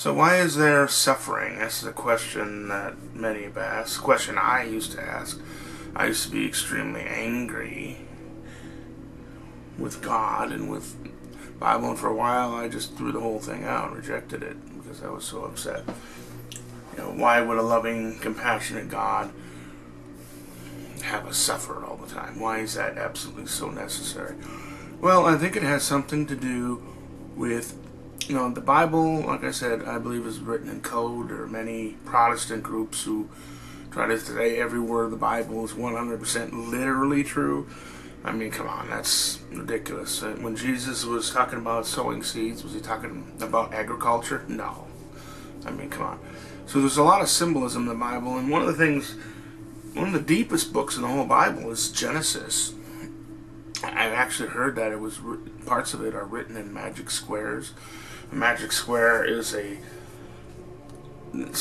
So why is there suffering? This is a question that many have asked. A question I used to ask. I used to be extremely angry with God and with Bible, and for a while I just threw the whole thing out and rejected it because I was so upset. Why would a loving, compassionate God have us suffer all the time? Why is that absolutely so necessary? Well, I think it has something to do with the Bible, like I said, I believe is written in code. There are many Protestant groups who try to say every word of the Bible is 100% literally true. I mean, come on, that's ridiculous. When Jesus was talking about sowing seeds, was he talking about agriculture? No. I mean, come on. So there's a lot of symbolism in the Bible, and one of the deepest books in the whole Bible is Genesis. I've actually heard that parts of it are written in magic squares. A magic square is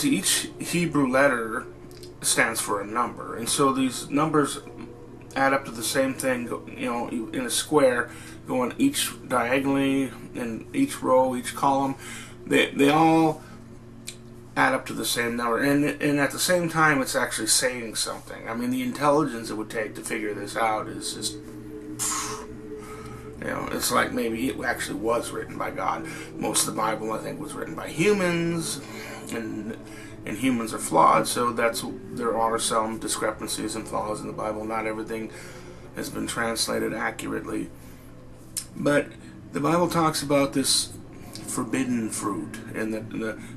each Hebrew letter stands for a number, and so these numbers add up to the same thing. In a square, going each diagonally, in each row, each column, they all add up to the same number, and at the same time, it's actually saying something. I mean, the intelligence it would take to figure this out is just. It's like maybe it actually was written by God. Most of the Bible, I think, was written by humans, and humans are flawed, so there are some discrepancies and flaws in the Bible. Not everything has been translated accurately. But the Bible talks about this forbidden fruit and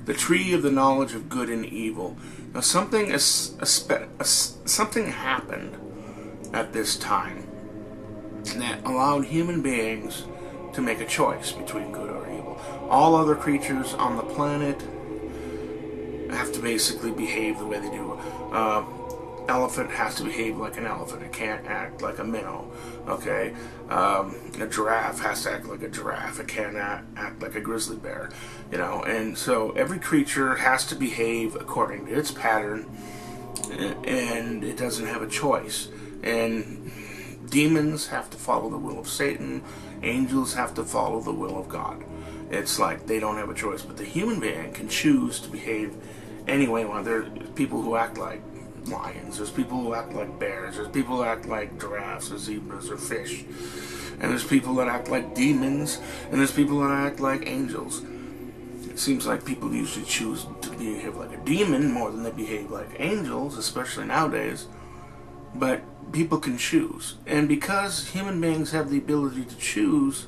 the tree of the knowledge of good and evil. Now, something happened at this time that allowed human beings to make a choice between good or evil. All other creatures on the planet have to basically behave the way they do. Elephant has to behave like an elephant. It can't act like a minnow. Okay? A giraffe has to act like a giraffe. It can't act like a grizzly bear. And so every creature has to behave according to its pattern, and it doesn't have a choice. And demons have to follow the will of Satan. Angels have to follow the will of God. It's like they don't have a choice. But the human being can choose to behave anyway. There are people who act like lions. There's people who act like bears. There's people who act like giraffes or zebras or fish. And there's people that act like demons. And there's people that act like angels. It seems like people usually choose to behave like a demon more than they behave like angels, especially nowadays. But people can choose. And because human beings have the ability to choose,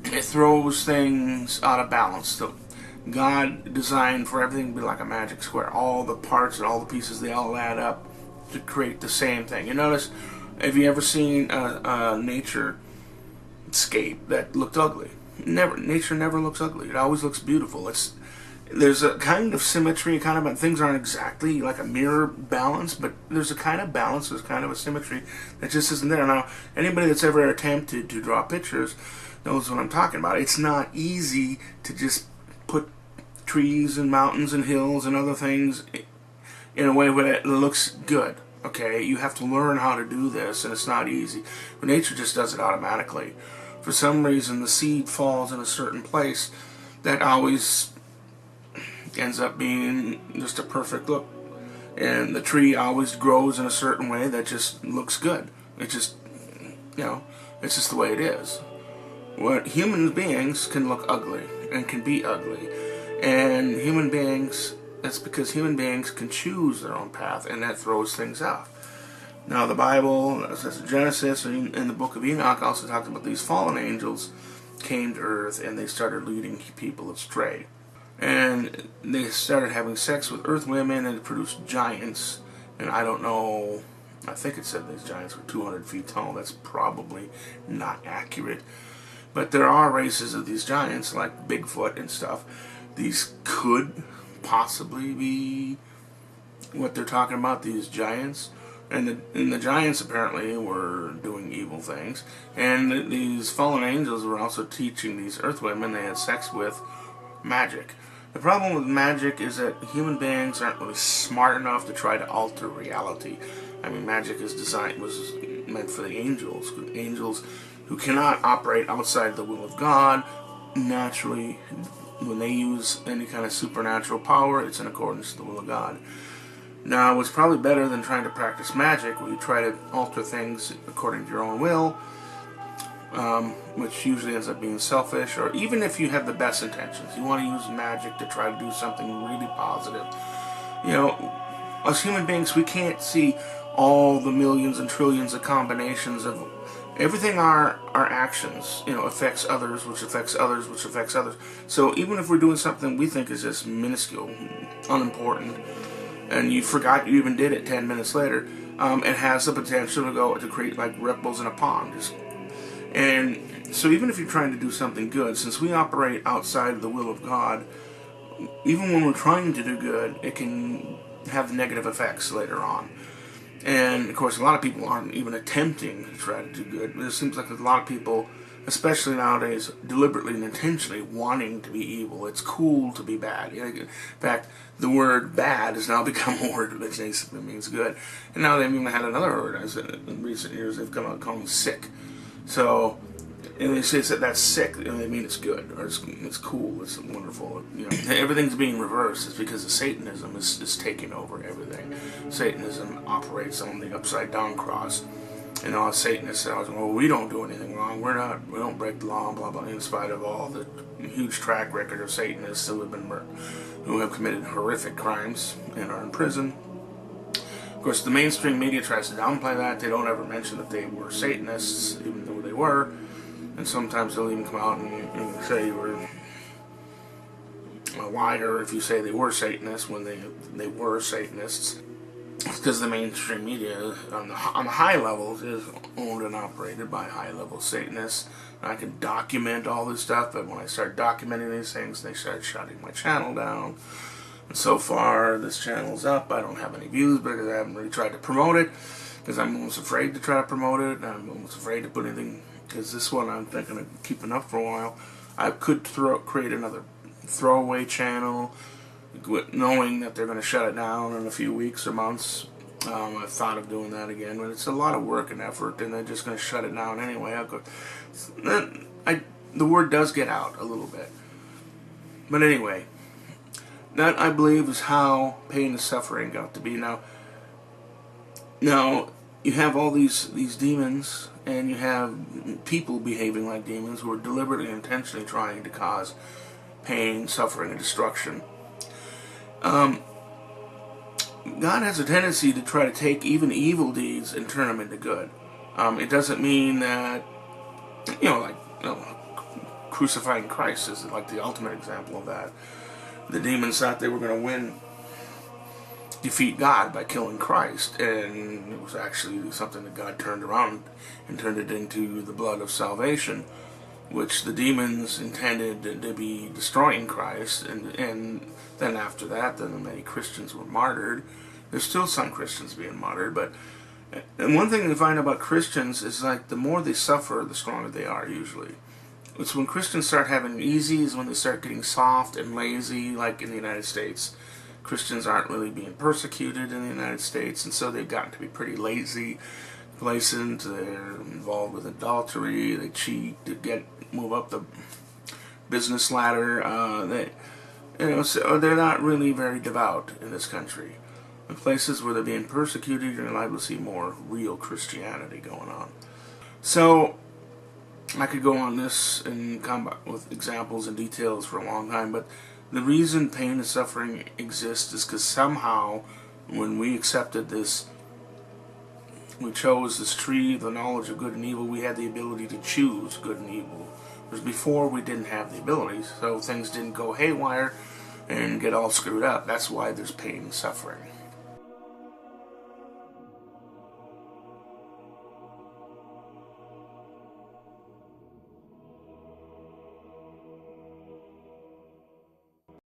it throws things out of balance. So God designed for everything to be like a magic square. All the parts and all the pieces, they all add up to create the same thing. You notice, have you ever seen a nature scape that looked ugly? Nature never looks ugly. It always looks beautiful. There's a kind of symmetry, things aren't exactly like a mirror balance, but there's a kind of balance, there's kind of a symmetry that just isn't there. Now, anybody that's ever attempted to draw pictures knows what I'm talking about. It's not easy to just put trees and mountains and hills and other things in a way where it looks good. Okay, you have to learn how to do this, and it's not easy. But nature just does it automatically. For some reason, the seed falls in a certain place that always ends up being just a perfect look, and the tree always grows in a certain way that just looks good. It's just the way it is. What human beings can look ugly and can be ugly, and that's because human beings can choose their own path, and that throws things off. Now, the Bible, as Genesis and in the book of Enoch, also talks about these fallen angels came to earth and they started leading people astray. And they started having sex with earth women, and it produced giants. And I don't know, I think it said these giants were 200 feet tall. That's probably not accurate. But there are races of these giants, like Bigfoot and stuff. These could possibly be what they're talking about, these giants. And the giants apparently were doing evil things. And these fallen angels were also teaching these earth women they had sex with magic. The problem with magic is that human beings aren't really smart enough to try to alter reality. I mean, magic was meant for the angels. Angels who cannot operate outside the will of God naturally when they use any kind of supernatural power, it's in accordance to the will of God. Now, what's probably better than trying to practice magic, where you try to alter things according to your own will, which usually ends up being selfish, or even if you have the best intentions, you want to use magic to try to do something really positive. You know, as human beings, we can't see all the millions and trillions of combinations of everything. Our actions, affects others, which affects others, which affects others. So even if we're doing something we think is just minuscule, unimportant, and you forgot you even did it 10 minutes later, it has the potential to create like ripples in a pond. And so even if you're trying to do something good, since we operate outside of the will of God, even when we're trying to do good, it can have negative effects later on. And of course, a lot of people aren't even attempting to try to do good. It seems like a lot of people, especially nowadays, deliberately and intentionally wanting to be evil. It's cool to be bad. In fact, the word bad has now become a word that basically means good. And now they've even had another word in recent years. They've come out calling sick. So, and they say that that's sick, and they mean it's good, or it's cool, it's wonderful. Everything's being reversed. It's because of Satanism is taking over everything. Satanism operates on the upside down cross. And all Satanists say, well, we don't do anything wrong. We don't break the law, blah blah. In spite of all the huge track record of Satanists who have committed horrific crimes and are in prison. Of course, the mainstream media tries to downplay that. They don't ever mention that they were Satanists, even though they were. And sometimes they'll even come out and say you were a liar if you say they were Satanists when they were Satanists. It's because the mainstream media on the high levels is owned and operated by high-level Satanists. And I can document all this stuff, but when I start documenting these things, they start shutting my channel down. And so far, this channel's up. I don't have any views because I haven't really tried to promote it, because I'm almost afraid to try to promote it. I'm almost afraid to put anything, because this one I'm thinking of keeping up for a while. I could create another throwaway channel, knowing that they're going to shut it down in a few weeks or months. I've thought of doing that again, but it's a lot of work and effort, and they're just going to shut it down anyway. The word does get out a little bit. But anyway, that, I believe, is how pain and suffering got to be. Now you have all these demons, and you have people behaving like demons who are deliberately and intentionally trying to cause pain, suffering, and destruction. God has a tendency to try to take even evil deeds and turn them into good. It doesn't mean that, crucifying Christ is like the ultimate example of that. The demons thought they were going to defeat God by killing Christ, and it was actually something that God turned around and turned it into the blood of salvation, which the demons intended to be destroying Christ, and then after that, then many Christians were martyred. There's still some Christians being martyred, and one thing to find about Christians is like the more they suffer, the stronger they are usually. It's when Christians start having it easy is when they start getting soft and lazy, like in the United States. Christians aren't really being persecuted in the United States, and so they've gotten to be pretty lazy, complacent. They're involved with adultery, they cheat to move up the business ladder. So they're not really very devout in this country. In places where they're being persecuted, you're liable to see more real Christianity going on. So I could go on this and come back with examples and details for a long time, but the reason pain and suffering exists is because somehow, when we accepted this, we chose this tree, the knowledge of good and evil, we had the ability to choose good and evil. Whereas before, we didn't have the ability, so things didn't go haywire and get all screwed up. That's why there's pain and suffering.